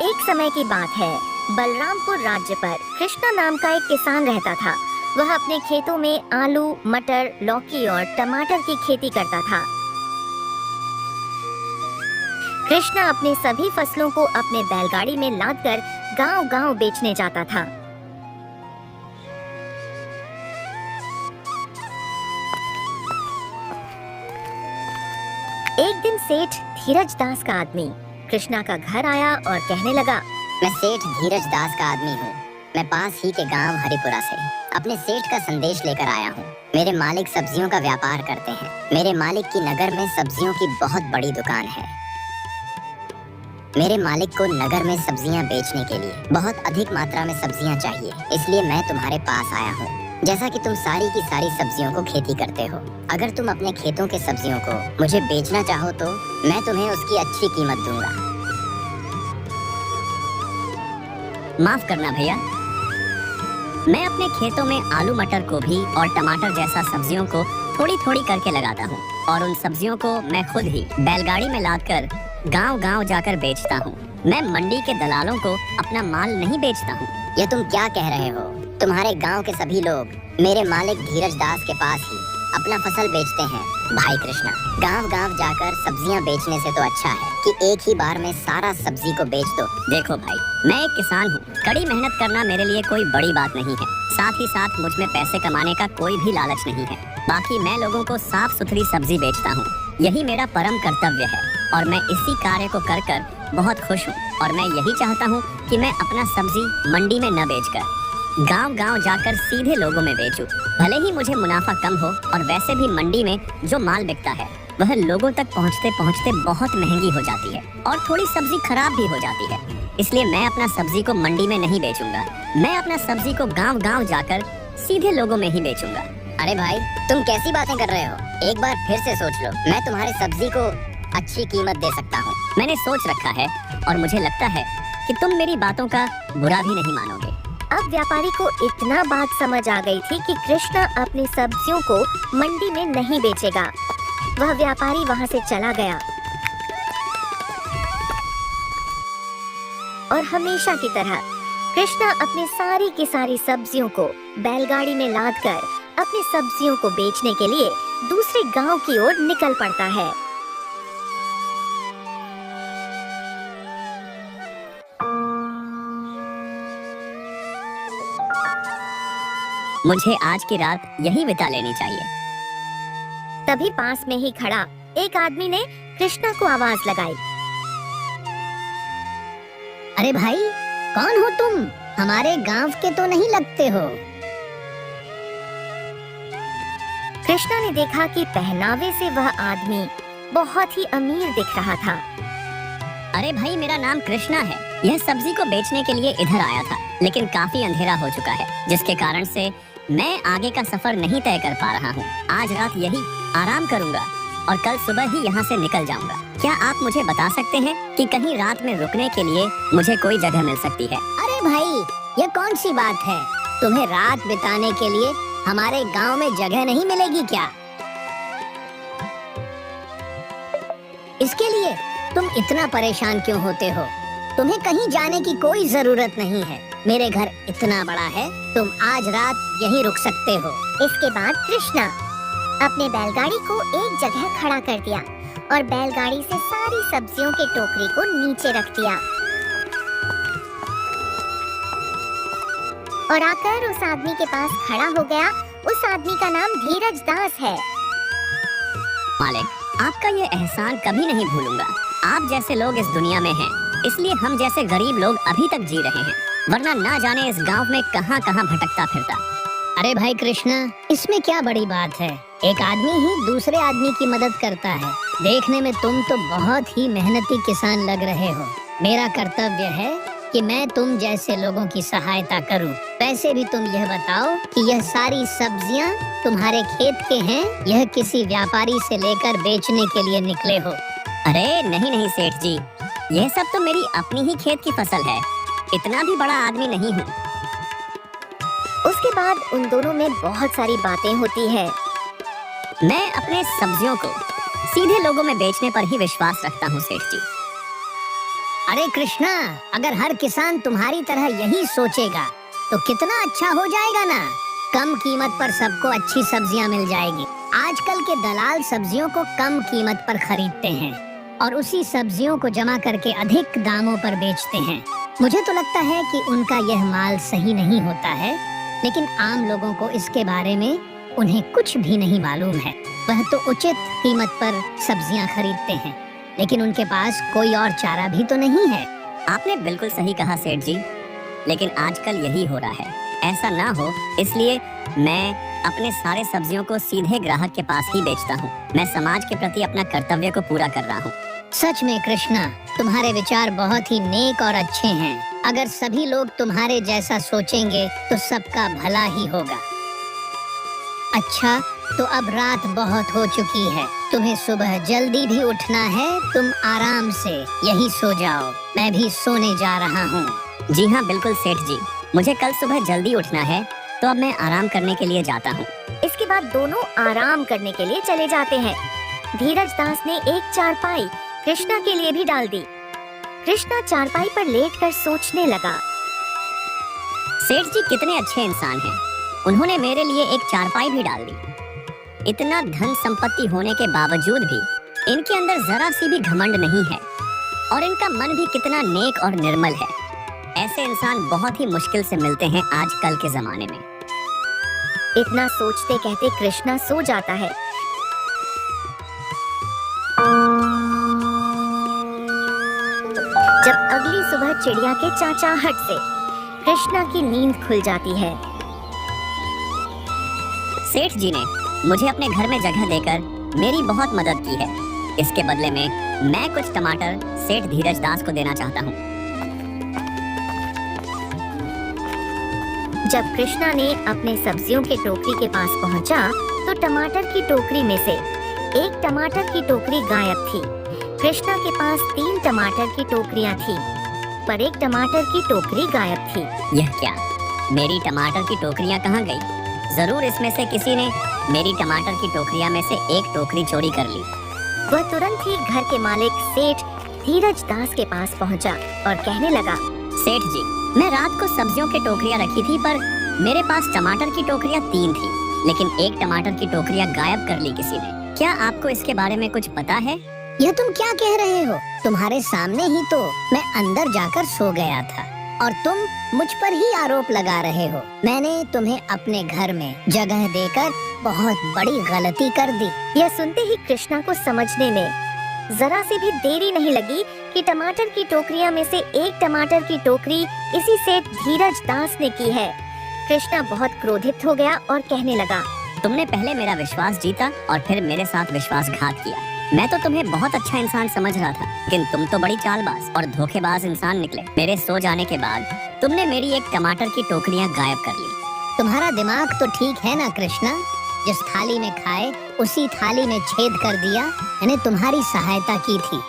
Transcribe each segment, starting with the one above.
एक समय की बात है, बलरामपुर राज्य पर कृष्णा नाम का एक किसान रहता था। वह अपने खेतों में आलू, मटर, लौकी और टमाटर की खेती करता था। कृष्णा अपने सभी फसलों को अपने बैलगाड़ी में लादकर गांव-गांव बेचने जाता था। एक दिन सेठ धीरज दास का आदमी कृष्णा का घर आया और कहने लगा, मैं सेठ धीरज दास का आदमी हूँ। मैं पास ही के गांव हरिपुरा से अपने सेठ का संदेश लेकर आया हूँ। मेरे मालिक सब्जियों का व्यापार करते हैं। मेरे मालिक की नगर में सब्जियों की बहुत बड़ी दुकान है। मेरे मालिक को नगर में सब्जियां बेचने के लिए बहुत अधिक मात्रा में सब्जियां चाहिए, इसलिए मैं तुम्हारे पास आया हूँ। जैसा कि तुम सारी की सारी सब्जियों को खेती करते हो, अगर तुम अपने खेतों के सब्जियों को मुझे बेचना चाहो तो मैं तुम्हें उसकी अच्छी कीमत दूंगा। माफ करना भैया, मैं अपने खेतों में आलू, मटर, गोभी और टमाटर जैसा सब्जियों को थोड़ी थोड़ी करके लगाता हूँ और उन सब्जियों को मैं खुद ही बैलगाड़ी में लादकर गांव-गांव जाकर बेचता हूँ। मैं मंडी के दलालों को अपना माल नहीं बेचता हूँ। ये तुम क्या कह रहे हो? तुम्हारे गांव के सभी लोग मेरे मालिक धीरज दास के पास ही अपना फसल बेचते हैं। भाई कृष्णा, गांव-गांव जाकर सब्जियां बेचने से तो अच्छा है कि एक ही बार में सारा सब्जी को बेच दो। देखो भाई, मैं एक किसान हूँ। कड़ी मेहनत करना मेरे लिए कोई बड़ी बात नहीं है। साथ ही साथ मुझ में पैसे कमाने का कोई भी लालच नहीं है। बाकी मैं लोगों को साफ सुथरी सब्जी बेचता हूँ। यही मेरा परम कर्तव्य है और मैं इसी कार्य को कर कर बहुत खुश हूँ। और मैं यही चाहता हूँ कि मैं अपना सब्जी मंडी में न बेचकर गांव-गांव जाकर सीधे लोगों में बेचूं। भले ही मुझे मुनाफा कम हो और वैसे भी मंडी में जो माल बिकता है वह लोगों तक पहुंचते पहुंचते बहुत महंगी हो जाती है और थोड़ी सब्जी खराब भी हो जाती है। इसलिए मैं अपना सब्जी को मंडी में नहीं बेचूंगा। मैं अपना सब्जी को गांव-गांव जाकर सीधे लोगों में ही बेचूंगा। अरे भाई, तुम कैसी बातें कर रहे हो? एक बार फिर से सोच लो। मैं तुम्हारी सब्जी को अच्छी कीमत दे सकता हूँ। मैंने सोच रखा है और मुझे लगता है कि तुम मेरी बातों का बुरा भी नहीं मानोगे। अब व्यापारी को इतना बात समझ आ गई थी कि कृष्णा अपनी सब्जियों को मंडी में नहीं बेचेगा। वह व्यापारी वहां से चला गया और हमेशा की तरह कृष्णा अपनी सारी की सारी सब्जियों को बैलगाड़ी में लादकर अपनी सब्जियों को बेचने के लिए दूसरे गांव की ओर निकल पड़ता है। मुझे आज की रात यही बिता लेनी चाहिए। तभी पास में ही खड़ा एक आदमी ने कृष्णा को आवाज लगाई, अरे भाई, कौन हो तुम? हमारे गांव के तो नहीं लगते हो। कृष्णा ने देखा कि पहनावे से वह आदमी बहुत ही अमीर दिख रहा था। अरे भाई, मेरा नाम कृष्णा है। यह सब्जी को बेचने के लिए इधर आया था, लेकिन काफी अंधेरा हो चुका है, जिसके कारण से मैं आगे का सफर नहीं तय कर पा रहा हूँ। आज रात यही आराम करूँगा और कल सुबह ही यहाँ से निकल जाऊँगा। क्या आप मुझे बता सकते हैं कि कहीं रात में रुकने के लिए मुझे कोई जगह मिल सकती है? अरे भाई, ये कौन सी बात है? तुम्हें रात बिताने के लिए हमारे गांव में जगह नहीं मिलेगी क्या? इसके लिए तुम इतना परेशान क्यों होते हो? तुम्हें कहीं जाने की कोई जरूरत नहीं है। मेरे घर इतना बड़ा है, तुम आज रात यहीं रुक सकते हो। इसके बाद कृष्णा अपने बैलगाड़ी को एक जगह खड़ा कर दिया और बैलगाड़ी से सारी सब्जियों के टोकरी को नीचे रख दिया और आकर उस आदमी के पास खड़ा हो गया। उस आदमी का नाम धीरज दास है। मालिक, आपका ये एहसान कभी नहीं भूलूंगा। आप जैसे लोग इस दुनिया में हैं, इसलिए हम जैसे गरीब लोग अभी तक जी रहे हैं, वरना ना जाने इस गांव में कहां कहां भटकता फिरता। अरे भाई कृष्णा, इसमें क्या बड़ी बात है? एक आदमी ही दूसरे आदमी की मदद करता है। देखने में तुम तो बहुत ही मेहनती किसान लग रहे हो। मेरा कर्तव्य है कि मैं तुम जैसे लोगों की सहायता करूं। वैसे भी तुम यह बताओ कि यह सारी सब्जियां तुम्हारे खेत के हैं, यह किसी व्यापारी से लेकर बेचने के लिए निकले हो? अरे नहीं नहीं सेठ जी, यह सब तो मेरी अपनी ही खेत की फसल है। इतना भी बड़ा आदमी नहीं हूँ। उसके बाद उन दोनों में बहुत सारी बातें होती है। मैं अपने सब्जियों को सीधे लोगों में बेचने पर ही विश्वास रखता हूँ सेठ जी। अरे कृष्णा, अगर हर किसान तुम्हारी तरह यही सोचेगा तो कितना अच्छा हो जाएगा ना। कम कीमत पर सबको अच्छी सब्जियां मिल जाएगी। आजकल के दलाल सब्जियों को कम कीमत पर खरीदते हैं और उसी सब्जियों को जमा करके अधिक दामों पर बेचते हैं। मुझे तो लगता है कि उनका यह माल सही नहीं होता है, लेकिन आम लोगों को इसके बारे में उन्हें कुछ भी नहीं मालूम है। वह तो उचित कीमत पर सब्जियां खरीदते हैं, लेकिन उनके पास कोई और चारा भी तो नहीं है। आपने बिल्कुल सही कहा सेठ जी, लेकिन आजकल यही हो रहा है। ऐसा ना हो इसलिए मैं अपने सारे सब्जियों को सीधे ग्राहक के पास ही बेचता हूँ। मैं समाज के प्रति अपना कर्तव्य को पूरा कर रहा हूँ। सच में कृष्णा, तुम्हारे विचार बहुत ही नेक और अच्छे हैं। अगर सभी लोग तुम्हारे जैसा सोचेंगे तो सबका भला ही होगा। अच्छा, तो अब रात बहुत हो चुकी है, तुम्हें सुबह जल्दी भी उठना है। तुम आराम से यही सो जाओ, मैं भी सोने जा रहा हूँ। जी हाँ बिल्कुल सेठ जी, मुझे कल सुबह जल्दी उठना है, तो अब मैं आराम करने के लिए जाता हूँ। इसके बाद दोनों आराम करने के लिए चले जाते हैं। धीरज दास ने एक चारपाई कृष्णा के लिए भी डाल दी। कृष्णा चारपाई पर लेटकर सोचने लगा। सेठ जी कितने अच्छे इंसान हैं। उन्होंने मेरे लिए एक चारपाई भी डाल दी। इतना धन संपत्ति होने के बावजूद भी इनके अंदर जरा सी भी घमंड नहीं है और इनका मन भी कितना नेक और निर्मल है। ऐसे इंसान बहुत ही मुश्किल से मिलते हैं आजकल के जमाने में। इतना सोचते कहते कृष्णा सो जाता है। जब अगली सुबह चिड़िया के चाचाहट से कृष्णा की नींद खुल जाती है। सेठ जी ने मुझे अपने घर में जगह देकर मेरी बहुत मदद की है। इसके बदले में मैं कुछ टमाटर सेठ धीरज दास को देना चाहता हूँ। जब कृष्णा ने अपने सब्जियों के टोकरी के पास पहुंचा, तो टमाटर की टोकरी में से एक टमाटर की टोकरी गायब थी। कृष्णा के पास 3 टमाटर की टोकरियां थी, पर एक टमाटर की टोकरी गायब थी। यह क्या? मेरी टमाटर की टोकरियां कहाँ गई? जरूर इसमें से किसी ने मेरी टमाटर की टोकरियां में से एक टोकरी चोरी कर ली। वह तुरंत ही घर के मालिक सेठ धीरज दास के पास पहुंचा और कहने लगा, सेठ जी, मैं रात को सब्जियों की टोकरियां रखी थी, पर मेरे पास टमाटर की टोकरियां 3 थी, लेकिन एक टमाटर की टोकरियां गायब कर ली किसी ने। क्या आपको इसके बारे में कुछ पता है? यह तुम क्या कह रहे हो? तुम्हारे सामने ही तो मैं अंदर जाकर सो गया था और तुम मुझ पर ही आरोप लगा रहे हो। मैंने तुम्हें अपने घर में जगह देकर बहुत बड़ी गलती कर दी। यह सुनते ही कृष्णा को समझने में जरा सी भी देरी नहीं लगी कि टमाटर की टोकरियां में से एक टमाटर की टोकरी इसी सेठ धीरज दास ने की है। कृष्णा बहुत क्रोधित हो गया और कहने लगा, तुमने पहले मेरा विश्वास जीता और फिर मेरे साथ विश्वासघात किया। मैं तो तुम्हें बहुत अच्छा इंसान समझ रहा था, लेकिन तुम तो बड़ी चालबाज और धोखेबाज इंसान निकले। मेरे सो जाने के बाद तुमने मेरी एक टमाटर की टोकरियां गायब कर ली। तुम्हारा दिमाग तो ठीक है ना कृष्णा? जिस थाली में खाए उसी थाली में छेद कर दिया। मैंने तुम्हारी सहायता की थी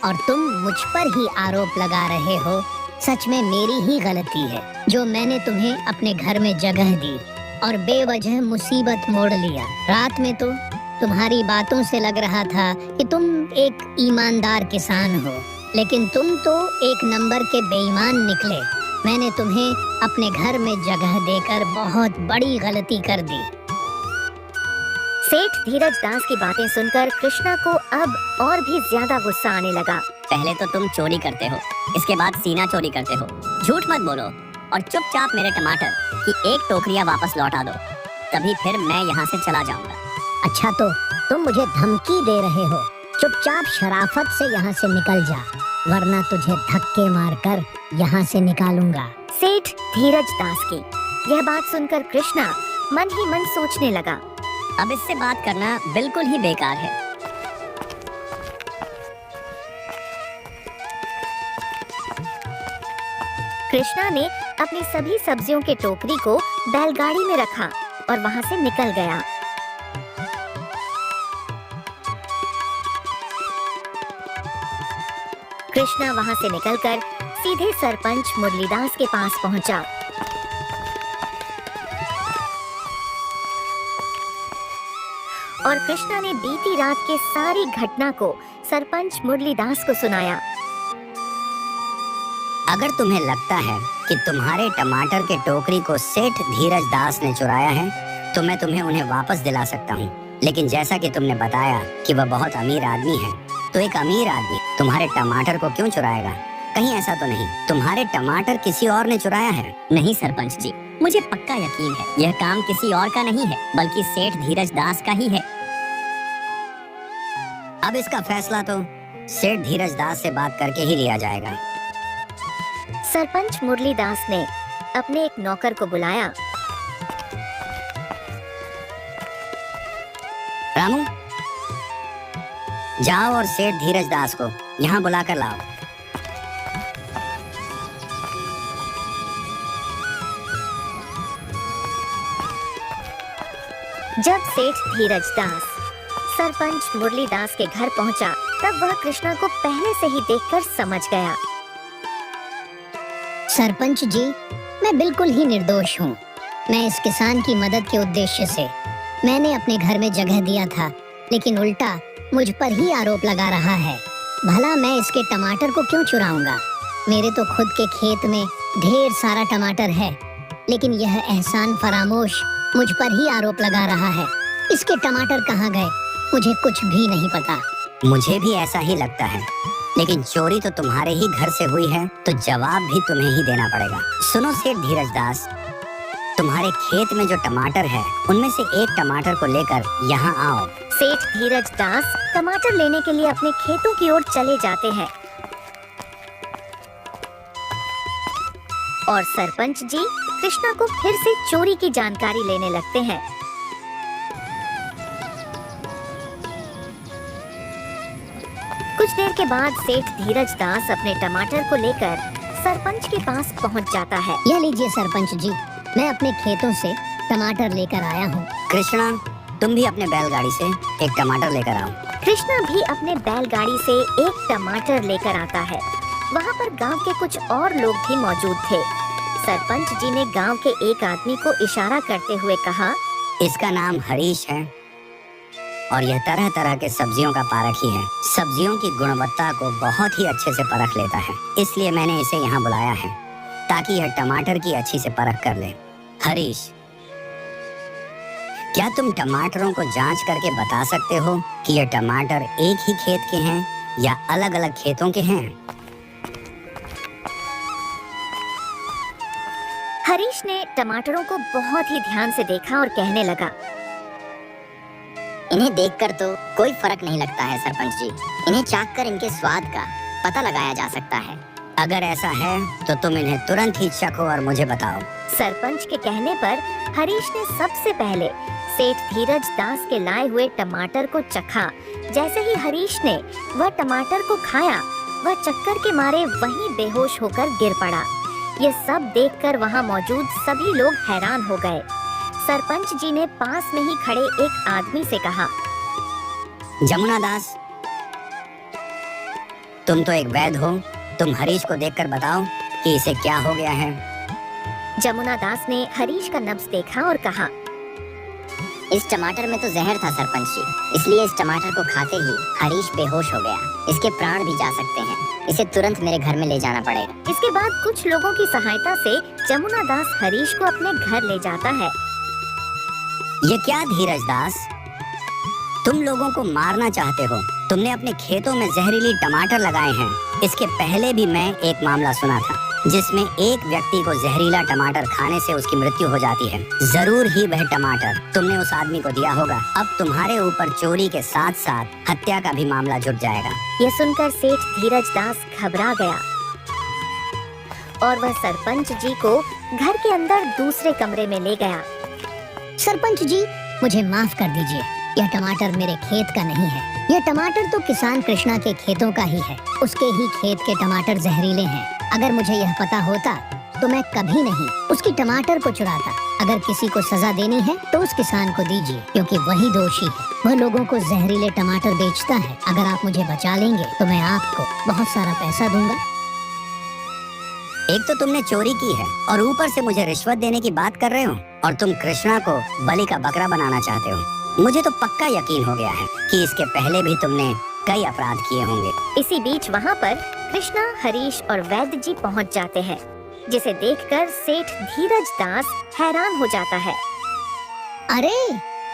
और तुम मुझ पर ही आरोप लगा रहे हो। सच में मेरी ही गलती है जो मैंने तुम्हें अपने घर में जगह दी और बेवजह मुसीबत मोड़ लिया। रात में तो तुम्हारी बातों से लग रहा था कि तुम एक ईमानदार किसान हो, लेकिन तुम तो एक नंबर के बेईमान निकले। मैंने तुम्हें अपने घर में जगह देकर बहुत बड़ी गलती कर दी। सेठ धीरज दास की बातें सुनकर कृष्णा को अब और भी ज्यादा गुस्सा आने लगा। पहले तो तुम चोरी करते हो, इसके बाद सीना चोरी करते हो। झूठ मत बोलो और चुपचाप मेरे टमाटर की एक टोकरियां वापस लौटा दो, तभी फिर मैं यहाँ से चला जाऊंगा। अच्छा, तो तुम मुझे धमकी दे रहे हो? चुपचाप शराफत से यहाँ से निकल जा, वरना तुझे धक्के मारकर यहाँ से निकालूंगा। सेठ धीरज दास की यह बात सुनकर कृष्णा मन ही मन सोचने लगा, अब इससे बात करना बिल्कुल ही बेकार है। कृष्णा ने अपनी सभी सब्जियों के टोकरी को बैलगाड़ी में रखा और वहां से निकल गया। कृष्णा वहां से निकलकर सीधे सरपंच मुरलीदास के पास पहुंचा। और कृष्णा ने बीती रात के सारी घटना को सरपंच मुरलीदास को सुनाया। अगर तुम्हें लगता है कि तुम्हारे टमाटर के टोकरी को सेठ धीरज दास ने चुराया है तो मैं तुम्हें उन्हें वापस दिला सकता हूँ, लेकिन जैसा कि तुमने बताया कि वह बहुत अमीर आदमी है, तो एक अमीर आदमी तुम्हारे टमाटर को क्यों चुराएगा? कहीं ऐसा तो नहीं तुम्हारे टमाटर किसी और ने चुराया है? नहीं सरपंच जी, मुझे पक्का यकीन है यह काम किसी और का नहीं है बल्कि सेठ धीरज दास का ही है। अब इसका फैसला तो सेठ धीरज दास से बात करके ही लिया जाएगा। सरपंच मुरलीदास ने अपने एक नौकर को बुलाया। रामू, जाओ और सेठ धीरज दास को यहाँ बुलाकर लाओ। जब सेठ धीरज दास सरपंच मुरलीदास के घर पहुंचा, तब वह कृष्णा को पहले से ही देखकर समझ गया। सरपंच जी, मैं बिल्कुल ही निर्दोष हूँ। मैं इस किसान की मदद के उद्देश्य से मैंने अपने घर में जगह दिया था, लेकिन उल्टा मुझ पर ही आरोप लगा रहा है। भला मैं इसके टमाटर को क्यों चुराऊंगा? मेरे तो खुद के खेत में ढेर सारा टमाटर है, लेकिन यह एहसान फरामोश मुझ पर ही आरोप लगा रहा है। इसके टमाटर कहाँ गए मुझे कुछ भी नहीं पता। मुझे भी ऐसा ही लगता है, लेकिन चोरी तो तुम्हारे ही घर से हुई है, तो जवाब भी तुम्हें ही देना पड़ेगा। सुनो सेठ धीरज दास, तुम्हारे खेत में जो टमाटर है उनमें से एक टमाटर को लेकर यहाँ आओ। सेठ धीरज दास टमाटर लेने के लिए अपने खेतों की ओर चले जाते हैं और सरपंच जी कृष्णा को फिर से चोरी की जानकारी लेने लगते हैं। कुछ देर के बाद सेठ धीरज दास अपने टमाटर को लेकर सरपंच के पास पहुंच जाता है। यह लीजिए सरपंच जी, मैं अपने खेतों से टमाटर लेकर आया हूँ। कृष्णा, तुम भी अपने बैलगाड़ी से एक टमाटर लेकर आओ। कृष्णा भी अपने बैलगाड़ी से एक टमाटर लेकर आता है। वहाँ पर गांव के कुछ और लोग भी मौजूद थे। सरपंच जी ने गांव के एक आदमी को इशारा करते हुए कहा, इसका नाम हरीश है और यह तरह तरह के सब्जियों का पारखी है। सब्जियों की गुणवत्ता को बहुत ही अच्छे से परख लेता है, इसलिए मैंने इसे यहाँ बुलाया है ताकि यह टमाटर की अच्छी से परख कर ले। हरीश, क्या तुम टमाटरों को जांच करके बता सकते हो कि ये टमाटर एक ही खेत के हैं या अलग अलग खेतों के हैं? हरीश ने टमाटरों को बहुत ही ध्यान से देखा और कहने लगा, इन्हें देखकर तो कोई फर्क नहीं लगता है सरपंच जी। इन्हें चाख कर इनके स्वाद का पता लगाया जा सकता है। अगर ऐसा है तो तुम इन्हें तुरंत ही चखो और मुझे बताओ। सरपंच के कहने पर हरीश ने सबसे पहले सेठ धीरज दास के लाए हुए टमाटर को चखा। जैसे ही हरीश ने वह टमाटर को खाया, वह चक्कर के मारे वहीं बेहोश होकर गिर पड़ा। ये सब देखकर वहाँ मौजूद सभी लोग हैरान हो गए। सरपंच जी ने पास में ही खड़े एक आदमी से कहा, जमुना दास, तुम तो एक वैद्य हो, तुम हरीश को देखकर बताओ कि इसे क्या हो गया है। जमुना दास ने हरीश का नब्ज देखा और कहा, इस टमाटर में तो जहर था सरपंच जी, इसलिए इस टमाटर को खाते ही हरीश बेहोश हो गया। इसके प्राण भी जा सकते हैं, इसे तुरंत मेरे घर में ले जाना पड़ेगा। इसके बाद कुछ लोगों की सहायता से जमुना दास हरीश को अपने घर ले जाता है। ये क्या धीरज दास, तुम लोगों को मारना चाहते हो? तुमने अपने खेतों में जहरीली टमाटर लगाए हैं। इसके पहले भी मैं एक मामला सुना था जिसमें एक व्यक्ति को जहरीला टमाटर खाने से उसकी मृत्यु हो जाती है। जरूर ही वह टमाटर तुमने उस आदमी को दिया होगा। अब तुम्हारे ऊपर चोरी के साथ साथ हत्या का भी मामला जुट जाएगा। यह सुनकर सेठ धीरज दास घबरा गया और वह सरपंच जी को घर के अंदर दूसरे कमरे में ले गया। सरपंच जी, मुझे माफ कर दीजिए, यह टमाटर मेरे खेत का नहीं है। यह टमाटर तो किसान कृष्णा के खेतों का ही है। उसके ही खेत के टमाटर जहरीले हैं। अगर मुझे यह पता होता तो मैं कभी नहीं उसकी टमाटर को चुराता। अगर किसी को सजा देनी है तो उस किसान को दीजिए, क्योंकि वही दोषी है। वह लोगों को जहरीले टमाटर बेचता है। अगर आप मुझे बचा लेंगे तो मैं आपको बहुत सारा पैसा दूंगा। एक तो तुमने चोरी की है और ऊपर से मुझे रिश्वत देने की बात कर रहे हो, और तुम कृष्णा को बलि का बकरा बनाना चाहते हो। मुझे तो पक्का यकीन हो गया है कि इसके पहले भी तुमने कई अपराध किए होंगे। इसी बीच वहाँ पर कृष्णा, हरीश और वैद्य जी पहुंच जाते हैं, जिसे देखकर सेठ धीरज दास हैरान हो जाता है। अरे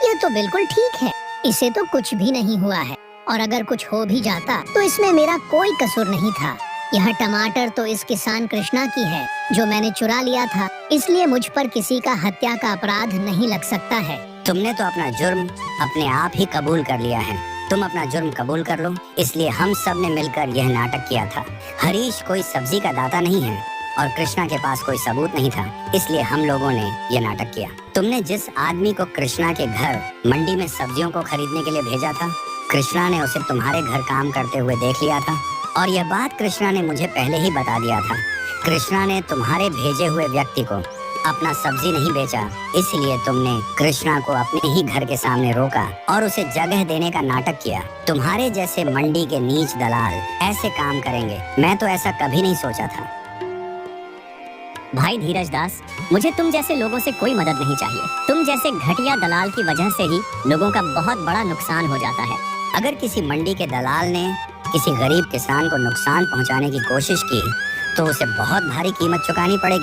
ये तो बिल्कुल ठीक है, इसे तो कुछ भी नहीं हुआ है, और अगर कुछ हो भी जाता तो इसमें मेरा कोई कसूर नहीं था। यह टमाटर तो इस किसान कृष्णा की है जो मैंने चुरा लिया था, इसलिए मुझ पर किसी का हत्या का अपराध नहीं लग सकता है। तुमने तो अपना जुर्म अपने आप ही कबूल कर लिया है। तुम अपना जुर्म कबूल कर लो, इसलिए हम सब ने मिलकर यह नाटक किया था। हरीश कोई सब्जी का दाता नहीं है और कृष्णा के पास कोई सबूत नहीं था, इसलिए हम लोगों ने यह नाटक किया। तुमने जिस आदमी को कृष्णा के घर मंडी में सब्जियों को खरीदने के लिए भेजा था, कृष्णा ने उसे तुम्हारे घर काम करते हुए देख लिया था, और यह बात कृष्णा ने मुझे पहले ही बता दिया था। कृष्णा ने तुम्हारे भेजे हुए व्यक्ति को अपना सब्जी नहीं बेचा, इसलिए तुमने कृष्णा को अपने ही घर के सामने रोका और उसे जगह देने का नाटक किया। तुम्हारे जैसे मंडी के नीच दलाल ऐसे काम करेंगे, मैं तो ऐसा कभी नहीं सोचा था। भाई धीरज दास, मुझे तुम जैसे लोगों से कोई मदद नहीं चाहिए। तुम जैसे घटिया दलाल की वजह से ही लोगों का बहुत बड़ा नुकसान हो जाता है। अगर किसी मंडी के दलाल ने किसी गरीब किसान को नुकसान पहुंचाने की कोशिश की तो उसे बहुत भारी कीमत चुकानी पड़ेगी।